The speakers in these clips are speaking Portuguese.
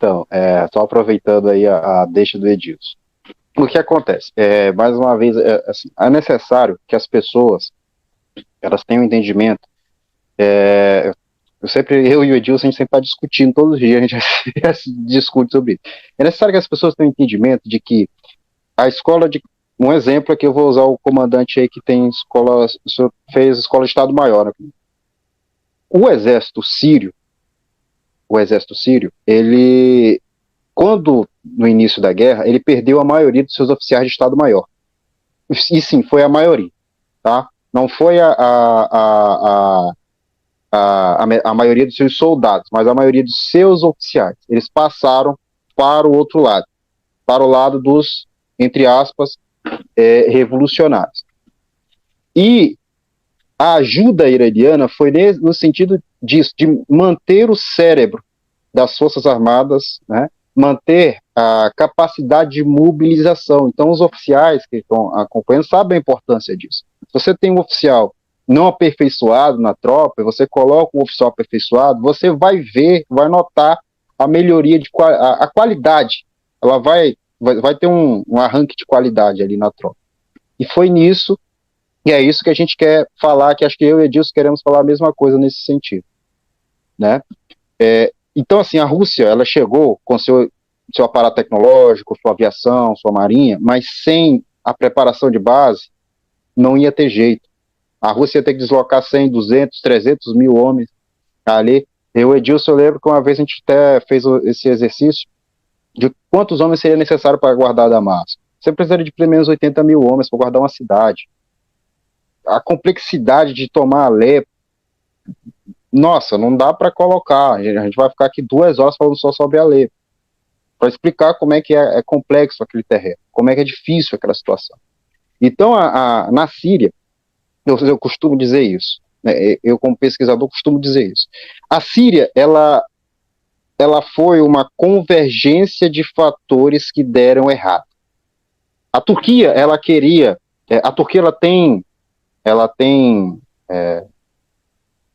Então, só aproveitando aí a deixa do Edilson. O que acontece? Mais uma vez, assim, é necessário que as pessoas elas tenham um entendimento. Eu e o Edilson, a gente sempre está discutindo todos os dias, a gente discute sobre isso. É necessário que as pessoas tenham um entendimento de que a escola de. Um exemplo aqui, eu vou usar o comandante aí que tem escola, fez escola de Estado Maior. Né? O exército sírio, ele, quando no início da guerra, ele perdeu a maioria dos seus oficiais de Estado Maior. E sim, foi a maioria, tá? Não foi a maioria dos seus soldados, mas a maioria dos seus oficiais. Eles passaram para o outro lado, para o lado dos, entre aspas, revolucionários. E a ajuda iraniana foi no sentido disso, de manter o cérebro das Forças Armadas, né, manter a capacidade de mobilização. Então, os oficiais que estão acompanhando sabem a importância disso. Se você tem um oficial não aperfeiçoado na tropa, você coloca um oficial aperfeiçoado, você vai ver, vai notar a melhoria de a qualidade. Ela vai ter um arranque de qualidade ali na tropa. E foi nisso, e é isso que a gente quer falar, que acho que eu e Edilson queremos falar a mesma coisa nesse sentido, né? Então, assim, a Rússia, ela chegou com seu aparato tecnológico, sua aviação, sua marinha, mas sem a preparação de base, não ia ter jeito. A Rússia ia ter que deslocar 100, 200, 300 mil homens ali. Eu, Edilson, eu lembro que uma vez a gente até fez esse exercício de quantos homens seria necessário para guardar Damasco. Você precisaria de pelo menos 80 mil homens para guardar uma cidade. A complexidade de tomar Alepo, nossa, não dá para colocar. A gente vai ficar aqui 2 horas falando só sobre Alepo, para explicar como é que é complexo aquele terreno, como é que é difícil aquela situação. Então, na Síria, eu costumo dizer isso, né? Eu como pesquisador costumo dizer isso. A Síria, ela foi uma convergência de fatores que deram errado. A Turquia, ela queria, a Turquia ela tem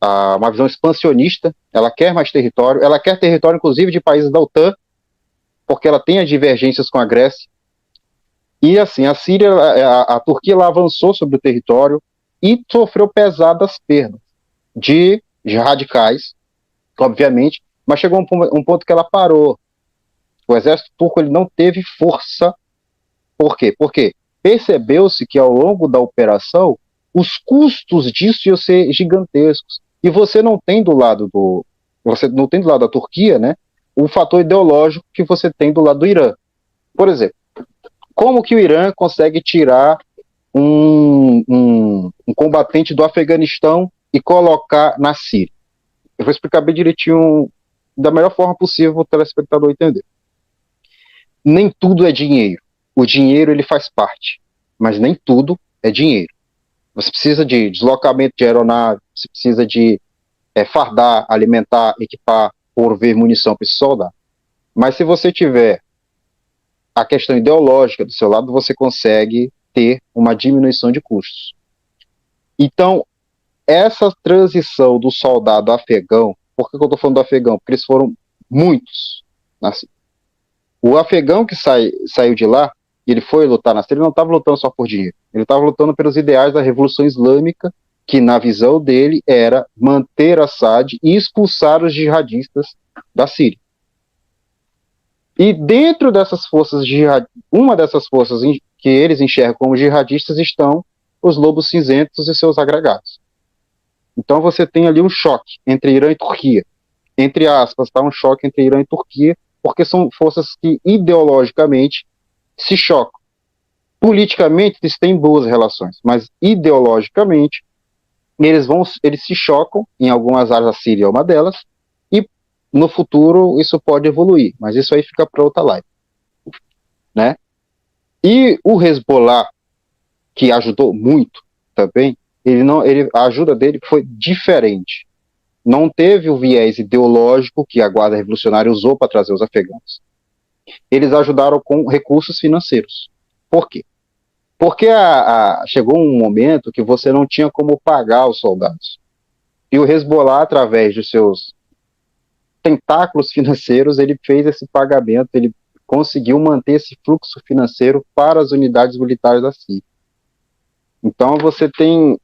uma visão expansionista, ela quer mais território, ela quer território inclusive de países da OTAN, porque ela tem as divergências com a Grécia. E assim, a Síria, a Turquia ela avançou sobre o território e sofreu pesadas perdas de radicais, obviamente, mas chegou um ponto que ela parou. O exército turco ele não teve força. Por quê? Porque percebeu-se que ao longo da operação os custos disso iam ser gigantescos. E você não tem do lado da Turquia, né, o fator ideológico que você tem do lado do Irã. Por exemplo, como que o Irã consegue tirar um combatente do Afeganistão e colocar na Síria? Eu vou explicar bem direitinho, da melhor forma possível para o telespectador entender. Nem tudo é dinheiro. O dinheiro ele faz parte, mas nem tudo é dinheiro. Você precisa de deslocamento de aeronave, você precisa de fardar, alimentar, equipar, prover munição para esse soldado. Mas se você tiver a questão ideológica do seu lado, você consegue ter uma diminuição de custos. Então, essa transição do soldado afegão, por que eu estou falando do afegão? Porque eles foram muitos. Assim. O afegão que saiu de lá, ele foi lutar na Síria, ele não estava lutando só por dinheiro. Ele estava lutando pelos ideais da Revolução Islâmica, que na visão dele era manter Assad e expulsar os jihadistas da Síria. E dentro dessas forças uma dessas forças que eles enxergam como jihadistas estão os lobos cinzentos e seus agregados. Então você tem ali um choque entre Irã e Turquia. Entre aspas, tá? Um choque entre Irã e Turquia, porque são forças que ideologicamente se chocam. Politicamente eles têm boas relações, mas ideologicamente eles se chocam, em algumas áreas. A Síria é uma delas, e no futuro isso pode evoluir, mas isso aí fica para outra live, né? E o Hezbollah, que ajudou muito também, a ajuda dele foi diferente. Não teve o viés ideológico que a Guarda Revolucionária usou para trazer os afegãos. Eles ajudaram com recursos financeiros. Por quê? Porque chegou um momento que você não tinha como pagar os soldados. E o Hezbollah, através dos seus tentáculos financeiros, ele fez esse pagamento, ele conseguiu manter esse fluxo financeiro para as unidades militares da Síria. Então você tem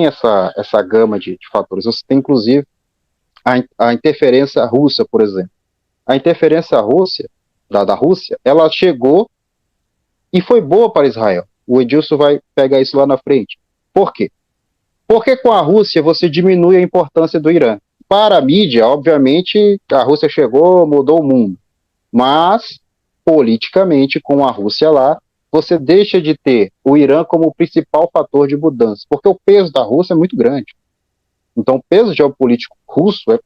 essa gama de fatores. Você tem, inclusive, a interferência russa, por exemplo. A interferência da Rússia, ela chegou e foi boa para Israel. O Edilson vai pegar isso lá na frente. Por quê? Porque com a Rússia você diminui a importância do Irã. Para a mídia, obviamente, a Rússia chegou, mudou o mundo. Mas, politicamente, com a Rússia lá, você deixa de ter o Irã como o principal fator de mudança, porque o peso da Rússia é muito grande. Então, o peso geopolítico russo é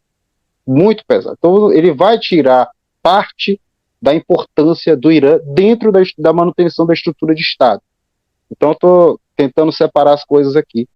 muito pesado. Então, ele vai tirar parte da importância do Irã dentro da manutenção da estrutura de Estado. Então, eu estou tentando separar as coisas aqui.